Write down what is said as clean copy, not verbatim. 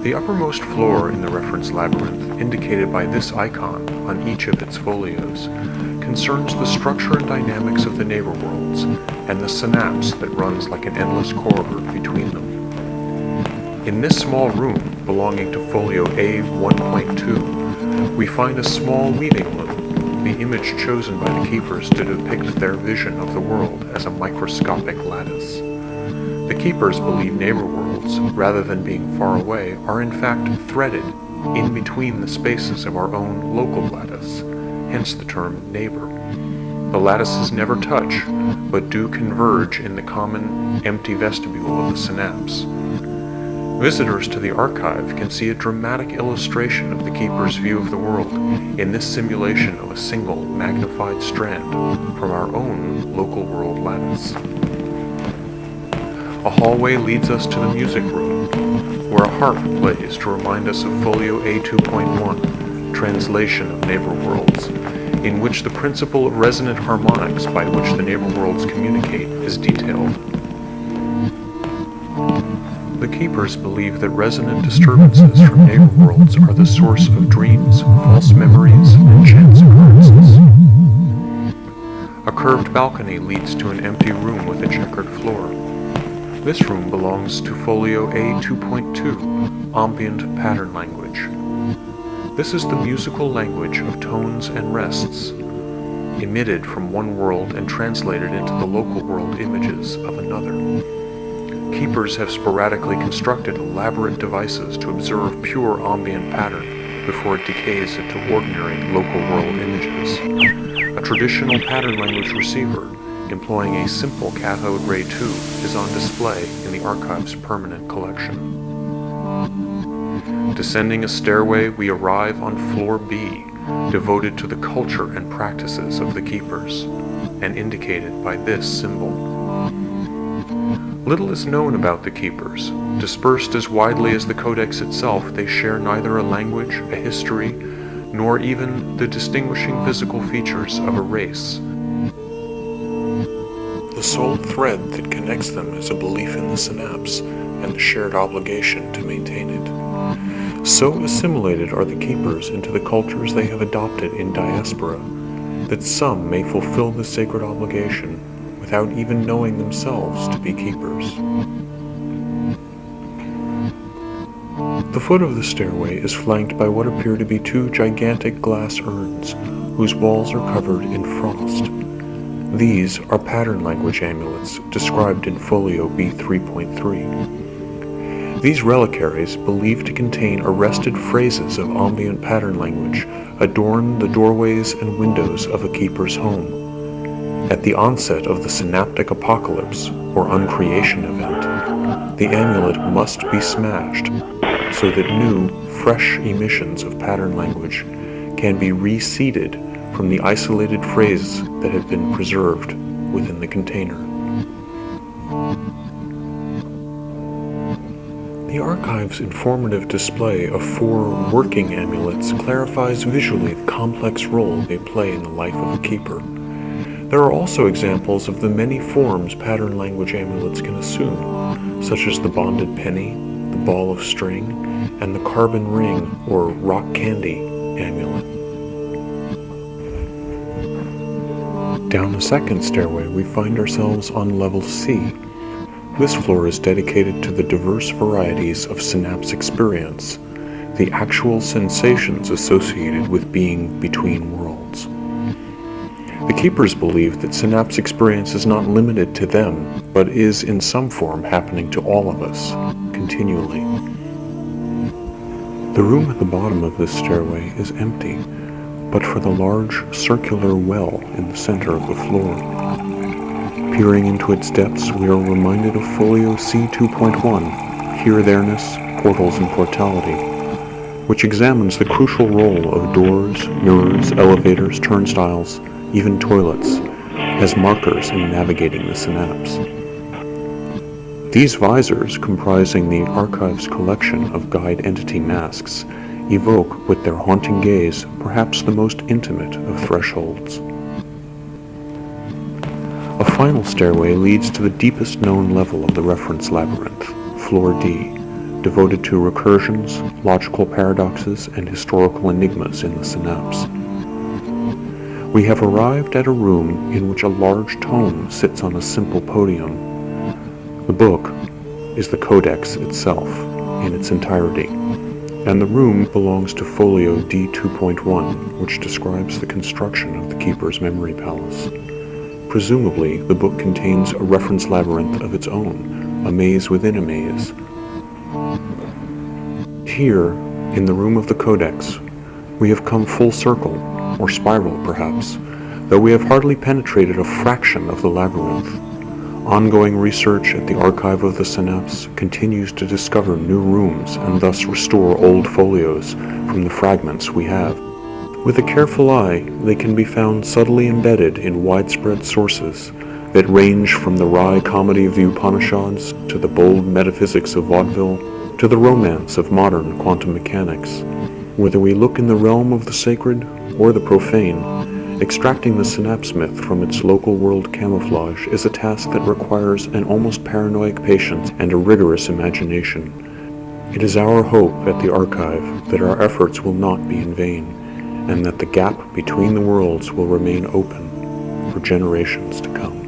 The uppermost floor in the reference labyrinth, indicated by this icon on each of its folios, concerns the structure and dynamics of the neighbor worlds and the synapse that runs like an endless corridor between them. In this small room, belonging to folio A1.2, we find a small weaving loom, the image chosen by the keepers to depict their vision of the world as a microscopic lattice. The keepers believe neighbor worlds, rather than being far away, are in fact threaded in between the spaces of our own local lattice, hence the term neighbor. The lattices never touch, but do converge in the common empty vestibule of the synapse. Visitors to the archive can see a dramatic illustration of the keeper's view of the world in this simulation of a single magnified strand from our own local world lattice. A hallway leads us to the music room, where a harp plays to remind us of folio A2.1, Translation of Neighbor Worlds, in which the principle of resonant harmonics by which the neighbor worlds communicate is detailed. The keepers believe that resonant disturbances from neighbor worlds are the source of dreams, false memories, and chance occurrences. A curved balcony leads to an empty room with a checkered floor. This room belongs to folio A2.2, Ambient Pattern Language. This is the musical language of tones and rests, emitted from one world and translated into the local world images of another. Keepers have sporadically constructed elaborate devices to observe pure ambient pattern before it decays into ordinary local world images. A traditional pattern language receiver, employing a simple cathode ray tube, is on display in the archive's permanent collection. Descending a stairway, we arrive on floor B, devoted to the culture and practices of the keepers, and indicated by this symbol. Little is known about the keepers. Dispersed as widely as the codex itself, they share neither a language, a history, nor even the distinguishing physical features of a race. The sole thread that connects them is a belief in the synapse and the shared obligation to maintain it. So assimilated are the keepers into the cultures they have adopted in diaspora that some may fulfill the sacred obligation without even knowing themselves to be keepers. The foot of the stairway is flanked by what appear to be two gigantic glass urns whose walls are covered in frost. These are pattern language amulets described in folio B3.3. These reliquaries, believed to contain arrested phrases of ambient pattern language, adorn the doorways and windows of a keeper's home. At the onset of the synaptic apocalypse, or uncreation event, the amulet must be smashed so that new, fresh emissions of pattern language can be reseeded from the isolated phrases that have been preserved within the container. The archive's informative display of 4 working amulets clarifies visually the complex role they play in the life of a keeper. There are also examples of the many forms pattern language amulets can assume, such as the bonded penny, the ball of string, and the carbon ring or rock candy amulet. Down the second stairway, we find ourselves on level C. This floor is dedicated to the diverse varieties of synapse experience, the actual sensations associated with being between worlds. The keepers believe that synapse experience is not limited to them, but is in some form happening to all of us, continually. The room at the bottom of this stairway is empty, but for the large circular well in the center of the floor. Peering into its depths, we are reminded of folio C2.1, Here-There-ness, Portals and Portality, which examines the crucial role of doors, mirrors, elevators, turnstiles, even toilets, as markers in navigating the synapse. These visors, comprising the archive's collection of guide entity masks, evoke with their haunting gaze perhaps the most intimate of thresholds. A final stairway leads to the deepest known level of the reference labyrinth, floor D, devoted to recursions, logical paradoxes, and historical enigmas in the Synapse. We have arrived at a room in which a large tome sits on a simple podium. The book is the Codex itself in its entirety, and the room belongs to folio D2.1, which describes the construction of the Keeper's memory palace. Presumably, the book contains a reference labyrinth of its own, a maze within a maze. Here, in the room of the Codex, we have come full circle, or spiral perhaps, though we have hardly penetrated a fraction of the labyrinth. Ongoing research at the archive of the Synapse continues to discover new rooms and thus restore old folios from the fragments we have. With a careful eye, they can be found subtly embedded in widespread sources that range from the wry comedy of the Upanishads to the bold metaphysics of vaudeville to the romance of modern quantum mechanics. Whether we look in the realm of the sacred or the profane, extracting the Synapse myth from its local world camouflage is a task that requires an almost paranoid patience and a rigorous imagination. It is our hope at the archive that our efforts will not be in vain, and that the gap between the worlds will remain open for generations to come.